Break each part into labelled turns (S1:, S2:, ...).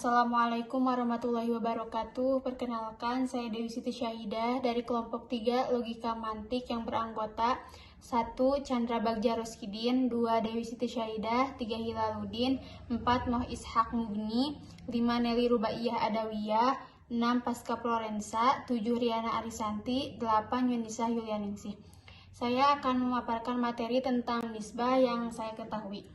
S1: Assalamualaikum warahmatullahi wabarakatuh. Perkenalkan, saya Dewi Siti Syahidah dari kelompok 3 Logika Mantik yang beranggota 1. Chandra Bagja Roskidin, 2. Dewi Siti Syahidah, 3. Hilaluddin, 4. Noh Ishak Mugni, 5. Nelly Rubaiyah Adawiyah, 6. Pasca Florensa, 7. Riana Arisanti, 8. Yunisa Yulianingsih. Saya akan memaparkan materi tentang nisbah yang saya ketahui.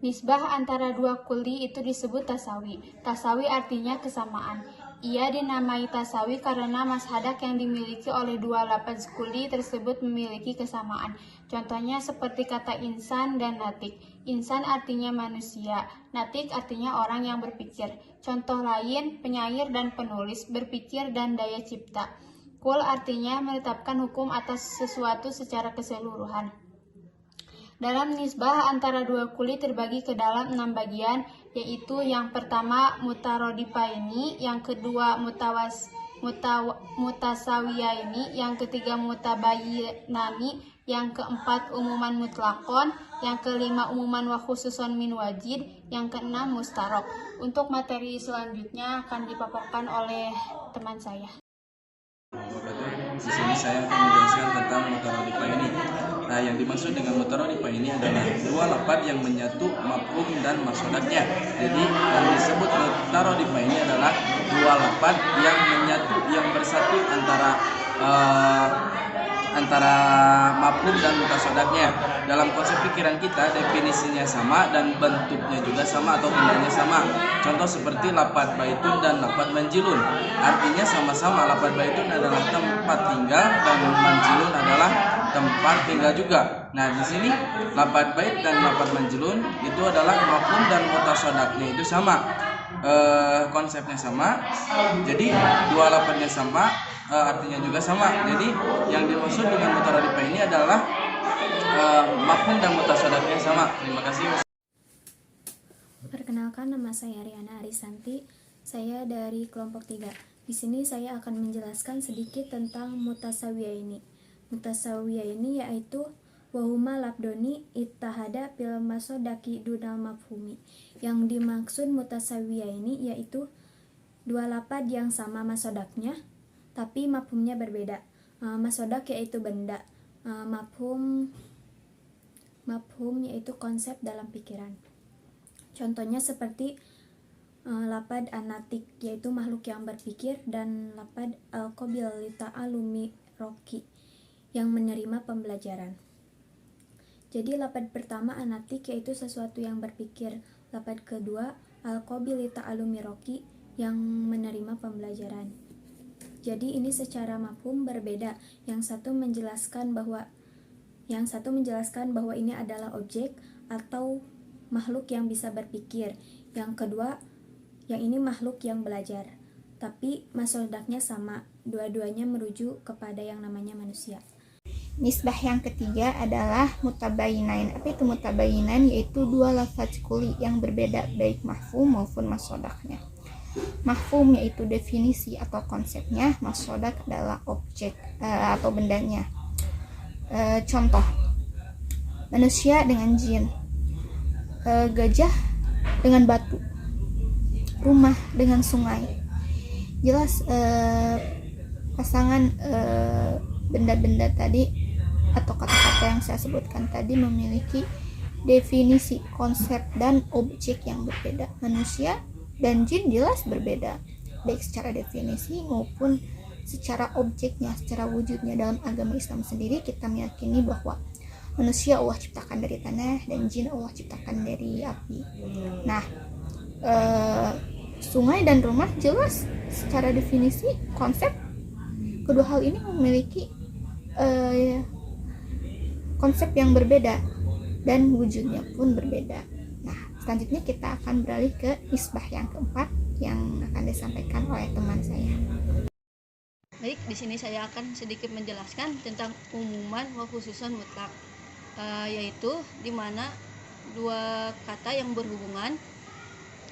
S1: Nisbah antara dua kuli itu disebut tasawi. Tasawi artinya kesamaan. Ia dinamai tasawi karena mashadak yang dimiliki oleh dua lafaz kuli tersebut memiliki kesamaan. Contohnya seperti kata insan dan natik. Insan artinya manusia, natik artinya orang yang berpikir. Contoh lain, penyair dan penulis, berpikir dan daya cipta. Kul artinya menetapkan hukum atas sesuatu secara keseluruhan. Dalam nisbah antara dua kuli terbagi ke dalam 6 bagian, yaitu yang pertama mutarodifaini, yang kedua mutasawiyaini, yang ketiga mutabayinani, yang keempat umuman mutlakon, yang kelima umuman wa khususon min wajid, yang keenam mustarok. Untuk materi selanjutnya akan dipaparkan oleh teman saya.
S2: Di sini saya akan menjelaskan tentang mutarodifaini. Nah, yang dimaksud dengan mutarodifaini adalah dua lafaz yang menyatu mafhum dan maksudnya. Jadi, yang disebut mutarodifaini adalah dua lafaz yang menyatu, yang bersatu antara mafhum dan mutasodaknya. Dalam konsep pikiran kita, definisinya sama dan bentuknya juga sama atau bendanya sama. Contoh seperti lafaz baitun dan lafaz manjilun. Artinya sama-sama. Lafaz baitun adalah tempat tinggal dan manjilun adalah tempat tinggal juga. Nah, di sini lafaz bait dan lafaz manjilun itu adalah mafhum dan mutasodaknya itu sama. Konsepnya sama. Jadi dua lafaznya sama, artinya juga sama. Jadi yang dimaksud dengan mutarodifaini adalah mafhum dan mutasodaknya sama. Terima kasih.
S3: Perkenalkan, nama saya Riana Arisanti. Saya dari kelompok 3. Di sini saya akan menjelaskan sedikit tentang mutasawiyaini. Mutasawiyaini yaitu wahuma labdoni ittahada fil masodaki dunal mafhumi. Yang dimaksud mutasawiyaini yaitu dua lafaz yang sama masodaknya tapi mafhumnya berbeda. Masodak yaitu benda, mafhum yaitu konsep dalam pikiran. Contohnya seperti lafaz anatik yaitu makhluk yang berpikir, dan lafaz al-qabil li ta'alumi roki yang menerima pembelajaran. Jadi lafaz pertama anatik yaitu sesuatu yang berpikir, lafaz kedua al-qabil li ta'alumi roki yang menerima pembelajaran. Jadi ini secara mafhum berbeda. Yang satu menjelaskan bahwa ini adalah objek atau makhluk yang bisa berpikir. Yang kedua, yang ini makhluk yang belajar. Tapi masodaknya sama, dua-duanya merujuk kepada yang namanya manusia.
S4: Nisbah yang ketiga adalah mutabayinain. Apa itu mutabayinain? Yaitu dua lafaz kuli yang berbeda baik mafhum maupun masodaknya. Mafhum yaitu definisi atau konsepnya, masodak adalah objek atau bendanya. Contoh, manusia dengan jin, gajah dengan batu, rumah dengan sungai. Jelas pasangan benda-benda tadi atau kata-kata yang saya sebutkan tadi memiliki definisi, konsep, dan objek yang berbeda. Manusia dan jin jelas berbeda, baik secara definisi maupun secara objeknya, secara wujudnya. Dalam agama Islam sendiri kita meyakini bahwa manusia Allah ciptakan dari tanah dan jin Allah ciptakan dari api. Nah, sungai dan rumah jelas secara definisi, konsep, kedua hal ini memiliki konsep yang berbeda dan wujudnya pun berbeda. Nah, selanjutnya kita akan beralih ke nisbah yang keempat yang akan disampaikan oleh teman saya.
S5: Baik, di sini saya akan sedikit menjelaskan tentang umuman wa khususan mutlak, yaitu di mana dua kata yang berhubungan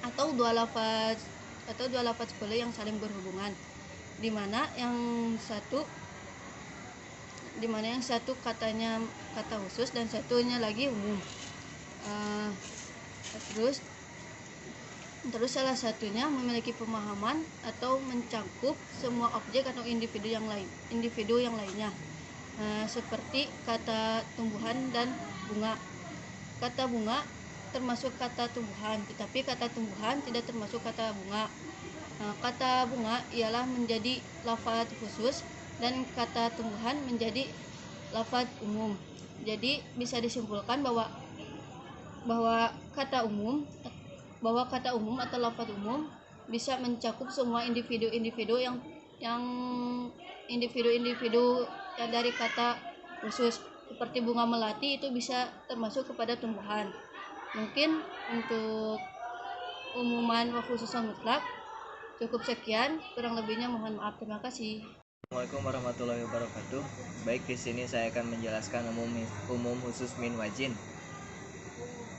S5: atau dua lafaz kuli yang saling berhubungan, di mana yang satu katanya kata khusus dan satunya lagi umum. Terus Terus salah satunya memiliki pemahaman atau mencakup semua objek atau individu yang lainnya. Seperti kata tumbuhan dan bunga. Kata bunga termasuk kata tumbuhan, tetapi kata tumbuhan tidak termasuk kata bunga. Kata bunga ialah menjadi lafaz khusus dan kata tumbuhan menjadi lafaz umum. Jadi bisa disimpulkan bahwa kata umum atau lafaz umum bisa mencakup semua individu-individu yang dari kata khusus. Seperti bunga melati itu bisa termasuk kepada tumbuhan. Mungkin untuk umuman wa khususan mutlak cukup sekian, kurang lebihnya mohon maaf. Terima kasih.
S6: Assalamualaikum warahmatullahi wabarakatuh. Baik, di sini saya akan menjelaskan umum khusus min wajin.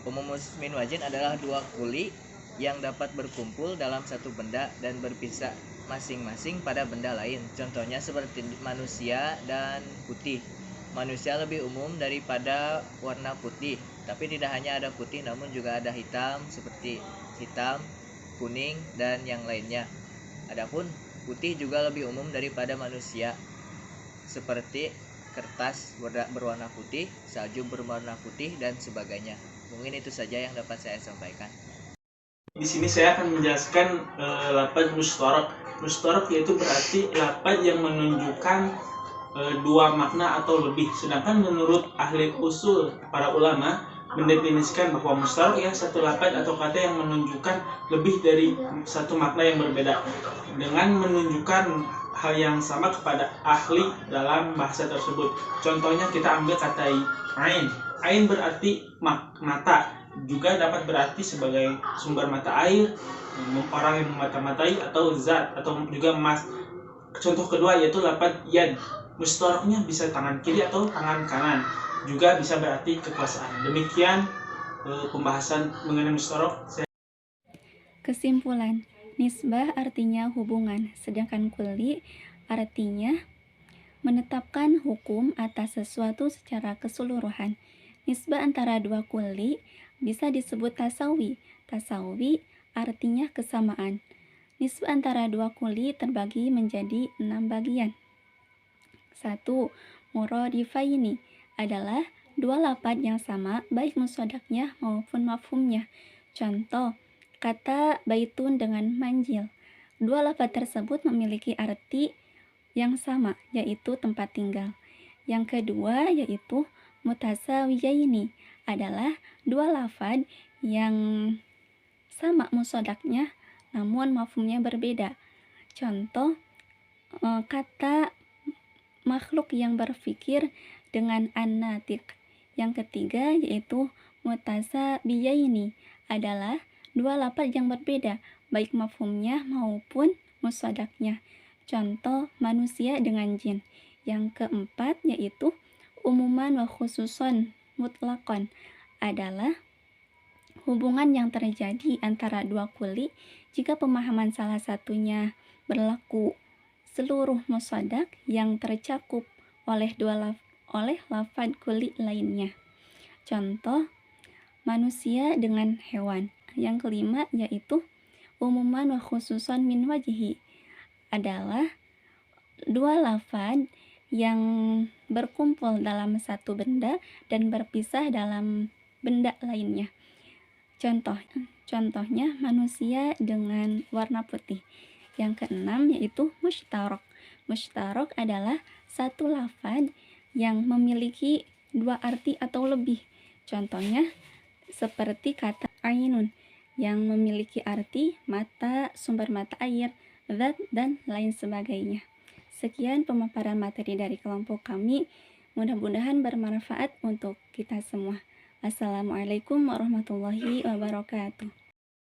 S6: Umum khusus min wajin adalah dua kuli yang dapat berkumpul dalam satu benda dan berpisah masing-masing pada benda lain. Contohnya seperti manusia dan putih. Manusia lebih umum daripada warna putih, tapi tidak hanya ada putih namun juga ada hitam seperti hitam, kuning, dan yang lainnya. Adapun putih juga lebih umum daripada manusia, seperti kertas berwarna putih, salju berwarna putih, dan sebagainya. Mungkin itu saja yang dapat saya sampaikan.
S7: Di sini saya akan menjelaskan lafaz mustarak. Mustarak yaitu berarti lafaz yang menunjukkan dua makna atau lebih. Sedangkan menurut ahli usul, para ulama mendefinisikan bahwa mustarak ya satu lafaz atau kata yang menunjukkan lebih dari satu makna yang berbeda dengan menunjukkan hal yang sama kepada ahli dalam bahasa tersebut. Contohnya kita ambil kata ain. Ain berarti mata, juga dapat berarti sebagai sumber mata air, orang yang memata-matai, atau zat, atau juga emas. Contoh kedua yaitu lafaz yad. Mustaraknya bisa tangan kiri atau tangan kanan, juga bisa berarti kekuasaan. Demikian pembahasan mengenai mustarak.
S3: Kesimpulan, nisbah artinya hubungan, sedangkan kulli artinya menetapkan hukum atas sesuatu secara keseluruhan. Nisbah antara dua kulli bisa disebut tasawi. Tasawi artinya kesamaan. Nisbah antara dua kulli terbagi menjadi 6 bagian. 1. Muradifaini adalah dua lafaz yang sama baik musodaknya maupun mafhumnya. Contoh, kata baitun dengan manjil. Dua lafaz tersebut memiliki arti yang sama, yaitu tempat tinggal. Yang kedua yaitu mutasawiyaini adalah dua lafaz yang sama musodaknya namun mafhumnya berbeda. Contoh, kata makhluk yang berpikir dengan an-natiq. Yang ketiga yaitu mutasabiyaini adalah dua lafaz yang berbeda baik mafhumnya maupun musodaknya. Contoh, manusia dengan jin. Yang keempat yaitu umuman wa khususon mutlakon adalah hubungan yang terjadi antara dua kulli jika pemahaman salah satunya berlaku seluruh musodak yang tercakup oleh lafaz kulli lainnya. Contoh, manusia dengan hewan. Yang kelima yaitu umuman wa khususon min wajhi adalah dua lafaz yang berkumpul dalam satu benda dan berpisah dalam benda lainnya. Contohnya manusia dengan warna putih. Yang keenam yaitu mushtarak. Mushtarak adalah satu lafaz yang memiliki dua arti atau lebih. Contohnya seperti kata ainun yang memiliki arti mata, sumber mata air, zat, dan lain sebagainya. Sekian pemaparan materi dari kelompok kami. Mudah-mudahan bermanfaat untuk kita semua. Assalamualaikum warahmatullahi wabarakatuh.